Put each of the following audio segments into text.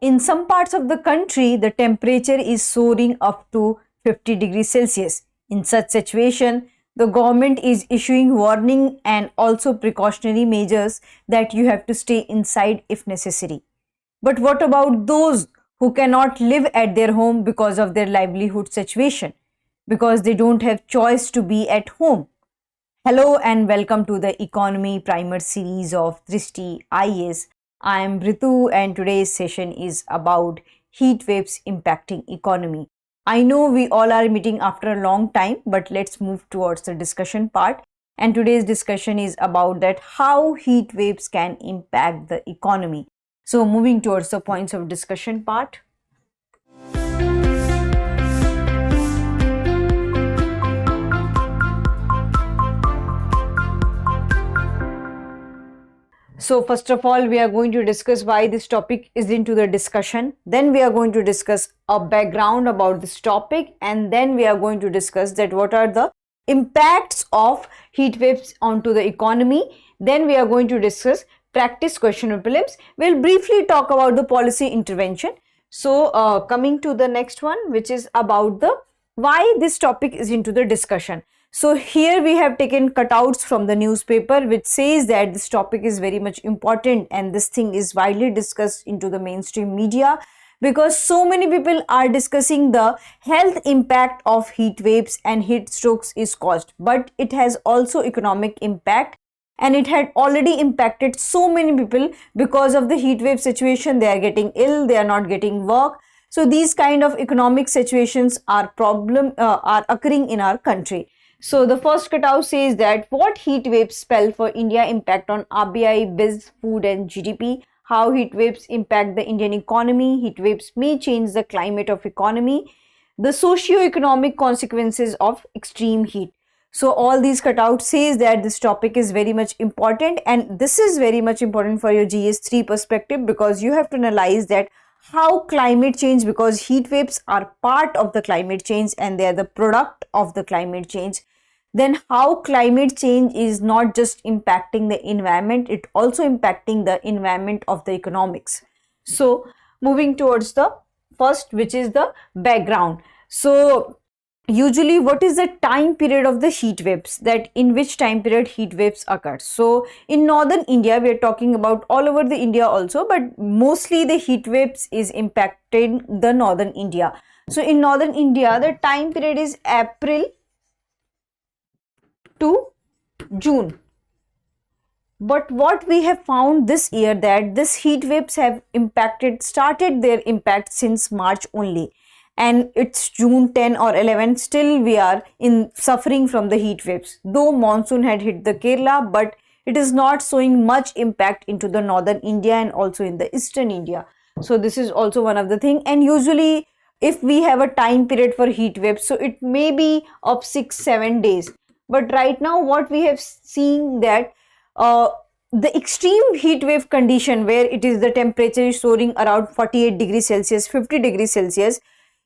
In some parts of the country, the temperature is soaring up to 50 degrees Celsius. In such situation, the government is issuing warning and also precautionary measures that you have to stay inside if necessary. But what about those who cannot live at their home because of their livelihood situation, because they don't have choice to be at home? Hello and welcome to the Economy Primer series of Drishti IAS. I am Ritu and today's session is about heat waves impacting economy. I know we all are meeting after a long time, but let's move towards the discussion part. And today's discussion is about that how heat waves can impact the economy. So moving towards the points of discussion part. So first of all, we are going to discuss why this topic is into the discussion. Then we are going to discuss a background about this topic. And then we are going to discuss that what are the impacts of heat waves onto the economy. Then we are going to discuss practice question or prelims. We'll briefly talk about the policy intervention. So coming to the next one, which is about the why this topic is into the discussion. So here we have taken cutouts from the newspaper which says that this topic is very much important and this thing is widely discussed into the mainstream media because so many people are discussing the health impact of heat waves and heat strokes is caused, but it has also economic impact and it had already impacted so many people because of the heat wave situation. They are getting ill, they are not getting work. So these kind of economic situations are occurring in our country. So the first cutout says that what heat waves spell for India impact on RBI, biz, food and GDP, how heat waves impact the Indian economy, heat waves may change the climate of economy, the socio-economic consequences of extreme heat. So all these cutouts says that this topic is very much important and this is very much important for your GS3 perspective because you have to analyze that how climate change, because heat waves are part of the climate change and they are the product of the climate change, then how climate change is not just impacting the environment, it also impacting the environment of the economics. So moving towards the first, which is the background. So usually what is the time period of the heat waves, that in which time period heat waves occur? So in northern India, we are talking about all over the India also, but mostly the heat waves is impacting the northern India. So in northern India, the time period is April to June. But what we have found this year that this heat waves have started their impact since March only. And it's June 10 or 11, still we are suffering from the heat waves. Though monsoon had hit the Kerala, but it is not showing much impact into the northern India and also in the eastern India. So this is also one of the thing. And usually if we have a time period for heat waves, so it may be of 6-7 days. But right now what we have seen that the extreme heat wave condition where it is the temperature is soaring around 48 degrees Celsius, 50 degrees Celsius,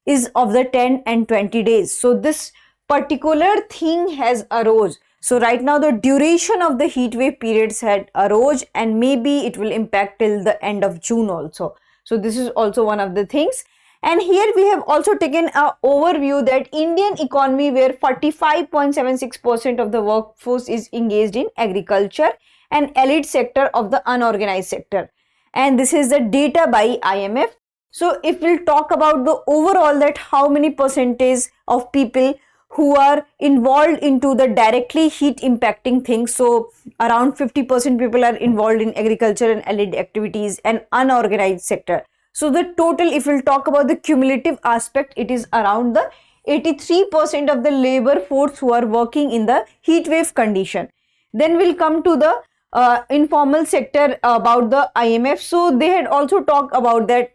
is of the 10 and 20 days. So this particular thing has arose. So right now the duration of the heat wave periods had arose and maybe it will impact till the end of June also. So this is also one of the things. And here we have also taken an overview that Indian economy where 45.76% of the workforce is engaged in agriculture and elite sector of the unorganized sector. And this is the data by IMF. So if we'll talk about the overall that how many percentage of people who are involved into the directly heat impacting things. So around 50% people are involved in agriculture and allied activities and unorganized sector. So the total, if we'll talk about the cumulative aspect, it is around the 83% of the labor force who are working in the heat wave condition. Then we'll come to the informal sector about the IMF. So they had also talked about that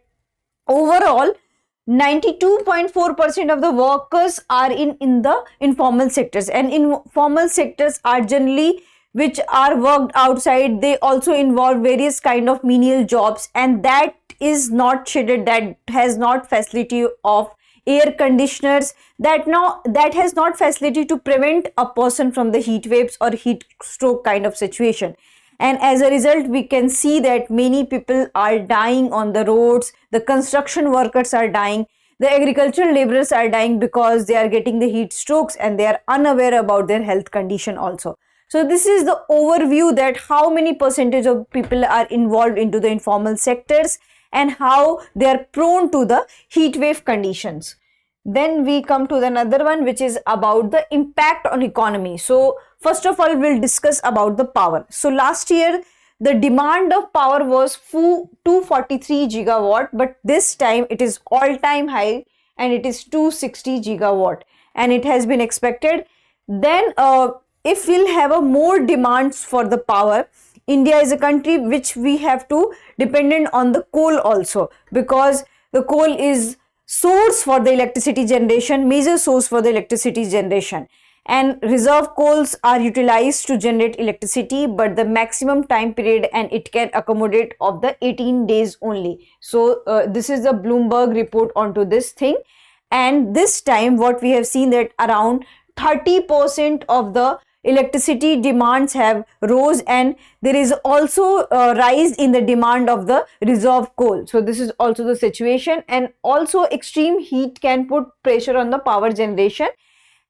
overall 92.4% of the workers are in the informal sectors, and informal sectors are generally which are worked outside. They also involve various kind of menial jobs, and that is not shaded, that has not facility of air conditioners, that has not facility to prevent a person from the heat waves or heat stroke kind of situation. and as a result we can see that many people are dying on the roads, the construction workers are dying, the agricultural laborers are dying because they are getting the heat strokes and they are unaware about their health condition also. So this is the overview that how many percentage of people are involved into the informal sectors and how they are prone to the heat wave conditions. Then we come to another one, which is about the impact on economy. So first of all, we'll discuss about the power. So last year, the demand of power was 243 gigawatt, but this time it is all-time high and it is 260 gigawatt, and it has been expected. Then if we'll have a more demands for the power, India is a country which we have to dependent on the coal also, because the coal is source for the electricity generation, major source for the electricity generation, and reserve coals are utilized to generate electricity, but the maximum time period and it can accommodate of the 18 days only. So this is the Bloomberg report onto this thing, and this time what we have seen that around 30% of the electricity demands have rose, and there is also a rise in the demand of the reserve coal. So this is also the situation, and also extreme heat can put pressure on the power generation.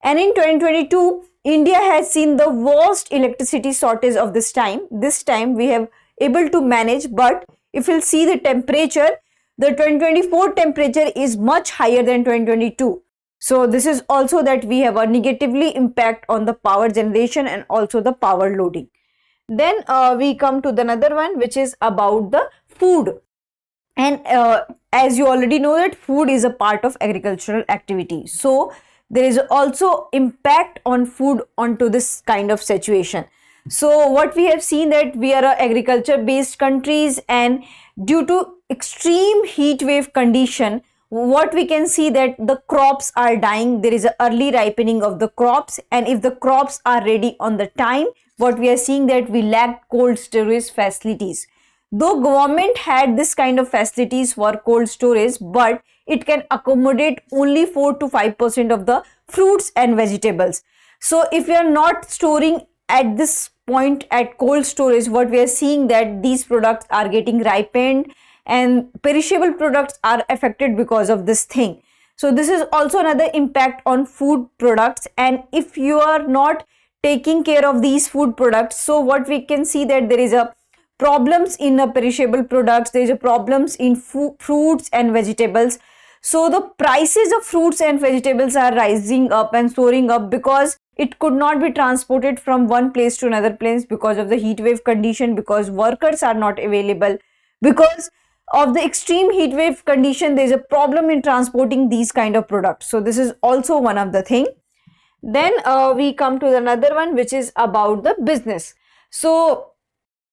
And in 2022, India has seen the worst electricity shortage of this time. This time we have able to manage, but if you'll see the temperature, the 2024 temperature is much higher than 2022. So this is also that we have a negatively impact on the power generation and also the power loading. Then we come to another one, which is about the food. And as you already know that food is a part of agricultural activity. So there is also impact on food onto this kind of situation. So what we have seen that we are agriculture based countries, and due to extreme heat wave condition, what we can see that the crops are dying. There is an early ripening of the crops, and if the crops are ready on the time, what we are seeing that we lack cold storage facilities. Though government had this kind of facilities for cold storage, but it can accommodate only 4 to 5% of the fruits and vegetables. So if we are not storing at this point at cold storage, what we are seeing that these products are getting ripened and perishable products are affected because of this thing. So this is also another impact on food products, and if you are not taking care of these food products, so what we can see that there is a problems in the perishable products, there is a problems in fruits and vegetables. So the prices of fruits and vegetables are rising up and soaring up because it could not be transported from one place to another place because of the heat wave condition, because workers are not available, because of the extreme heat wave condition. There is a problem in transporting these kind of products. So this is also one of the thing. Then we come to another one, which is about the business. So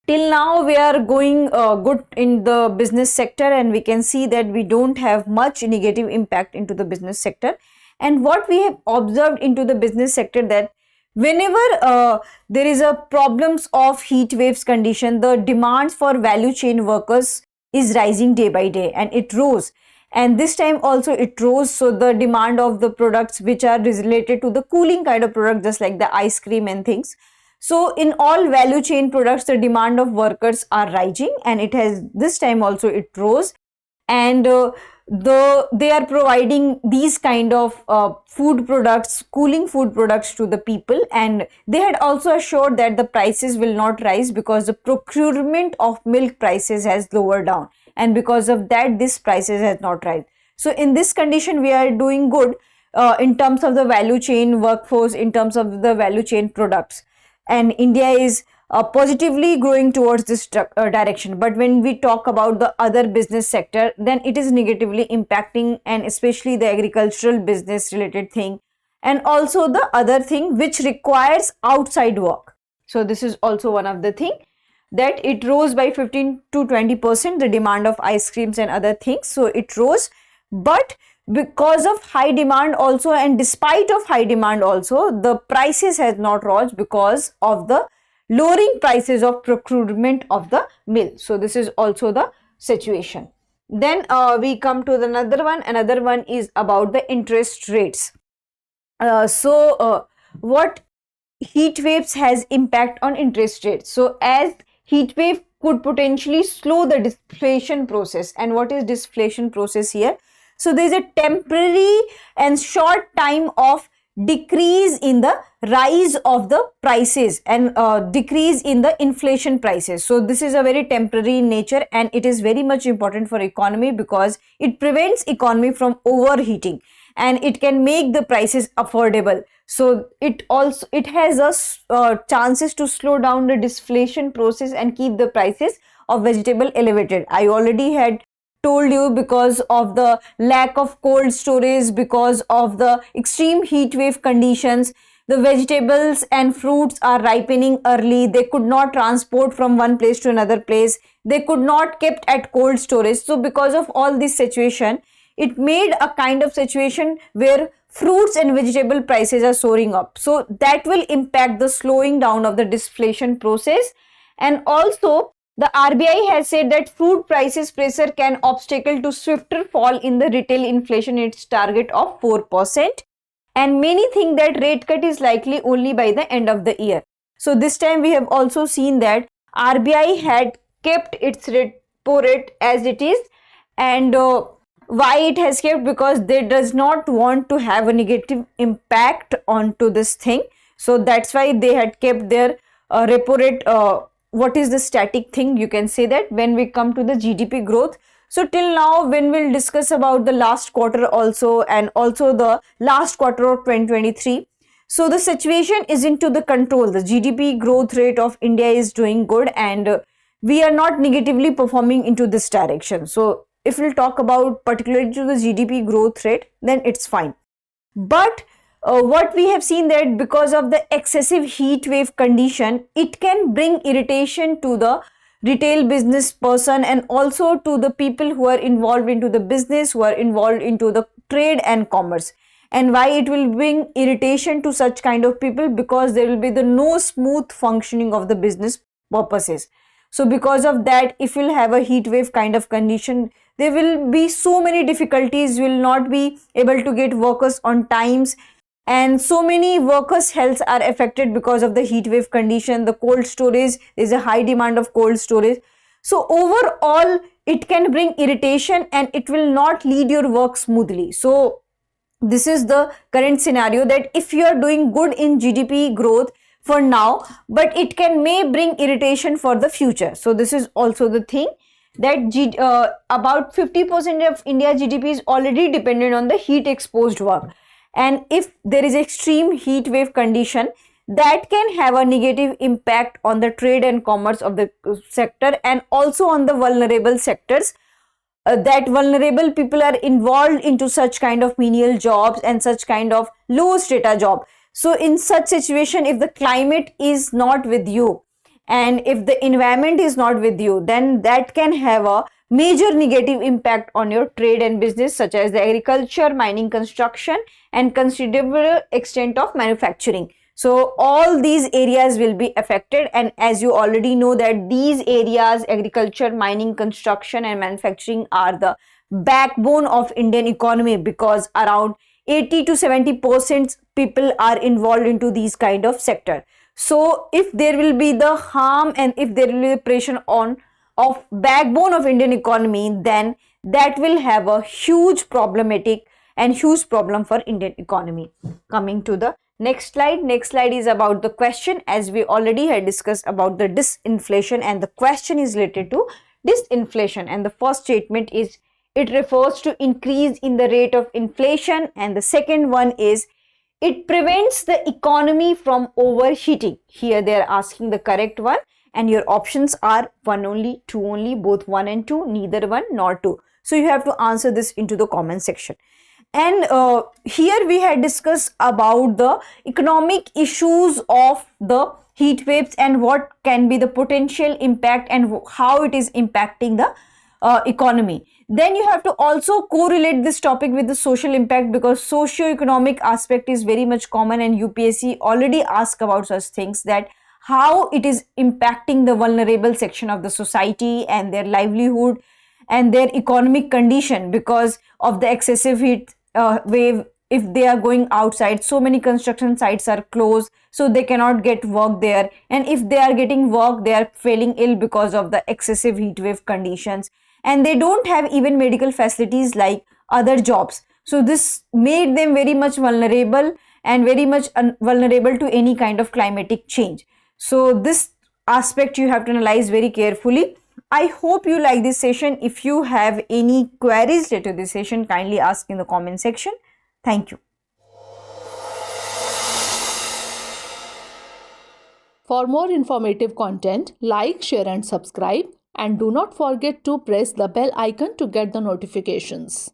till now we are going good in the business sector, and we can see that we don't have much negative impact into the business sector. And what we have observed into the business sector that whenever there is a problems of heat waves condition, the demands for value chain workers is rising day by day, and it rose, and this time also it rose. So the demand of the products which are related to the cooling kind of product, just like the ice cream and things. So in all value chain products, the demand of workers are rising, and it has this time also it rose, and they are providing these kind of food products, cooling food products to the people, and they had also assured that the prices will not rise because the procurement of milk prices has lowered down, and because of that this prices has not rise. So in this condition we are doing good in terms of the value chain workforce, in terms of the value chain products, and India is positively growing towards this direction. But when we talk about the other business sector, then it is negatively impacting, and especially the agricultural business related thing, and also the other thing which requires outside work. So this is also one of the thing that it rose by 15 to 20%, the demand of ice creams and other things. So it rose, but because of high demand also, and despite of high demand also, the prices has not rose because of the lowering prices of procurement of the mill. So this is also the situation. Then we come to another one. Another one is about the interest rates. What heat waves has impact on interest rates. So as heat wave could potentially slow the deflation process. And what is deflation process here? So there is a temporary and short time of decrease in the rise of the prices and decrease in the inflation prices. So this is a very temporary in nature, and it is very much important for economy because it prevents economy from overheating and it can make the prices affordable. So it has chances to slow down the deflation process and keep the prices of vegetable elevated. I already had told you, because of the lack of cold storage, because of the extreme heat wave conditions, the vegetables and fruits are ripening early. They could not transport from one place to another place. They could not kept at cold storage. So because of all this situation, it made a kind of situation where fruits and vegetable prices are soaring up. So that will impact the slowing down of the deflation process. And also the RBI has said that fruit prices pressure can obstacle to swifter fall in the retail inflation, its target of 4%. And many think that rate cut is likely only by the end of the year. So this time we have also seen that RBI had kept its repo rate as it is. And why it has kept? Because they does not want to have a negative impact onto this thing. So that's why they had kept their repo rate. What is the static thing? You can say that when we come to the GDP growth. So till now, when we'll discuss about the last quarter also, and also the last quarter of 2023. So the situation is into the control. The GDP growth rate of India is doing good, and we are not negatively performing into this direction. So if we'll talk about particularly to the GDP growth rate, then it's fine. But what we have seen that because of the excessive heat wave condition, it can bring irritation to the retail business person and also to the people who are involved into the business, who are involved into the trade and commerce. And why it will bring irritation to such kind of people? Because there will be the no smooth functioning of the business purposes. So because of that, if you'll have a heat wave kind of condition, there will be so many difficulties. You will not be able to get workers on times, and so many workers' health are affected because of the heat wave condition. The cold storage, there is a high demand of cold storage. So overall, it can bring irritation and it will not lead your work smoothly. So this is the current scenario, that if you are doing good in GDP growth for now, but it may bring irritation for the future. So this is also the thing, that about 50% of India GDP is already dependent on the heat exposed work. And if there is extreme heat wave condition, that can have a negative impact on the trade and commerce of the sector, and also on the vulnerable sectors. That vulnerable people are involved into such kind of menial jobs and such kind of low strata job. So in such situation, if the climate is not with you and if the environment is not with you, then that can have a major negative impact on your trade and business, such as the agriculture, mining, construction, and considerable extent of manufacturing. So all these areas will be affected, and as you already know that these areas, agriculture, mining, construction and manufacturing, are the backbone of Indian economy, because around 80 to 70% people are involved into these kind of sector. So if there will be the harm and if there will be the pressure on of backbone of Indian economy, then that will have a huge problematic and huge problem for Indian economy. Coming to the next slide. Next slide is about the question, as we already had discussed about the disinflation, and the question is related to disinflation. And the first statement is, it refers to increase in the rate of inflation, and the second one is, it prevents the economy from overheating. Here they are asking the correct one, and your options are 1 only, 2 only, both 1 and 2, neither 1 nor 2. So you have to answer this into the comment section. And here we had discussed about the economic issues of the heat waves and what can be the potential impact and how it is impacting the economy. Then you have to also correlate this topic with the social impact, because socio-economic aspect is very much common, and UPSC already asked about such things, that how it is impacting the vulnerable section of the society and their livelihood and their economic condition because of the excessive heat wave. If they are going outside, so many construction sites are closed, so they cannot get work there, and if they are getting work, they are falling ill because of the excessive heat wave conditions, and they don't have even medical facilities like other jobs. So this made them very much vulnerable and very much vulnerable to any kind of climatic change. So this aspect you have to analyze very carefully. I hope you like this session. If you have any queries related to this session, kindly ask in the comment section. Thank you. For more informative content, like, share and subscribe, and do not forget to press the bell icon to get the notifications.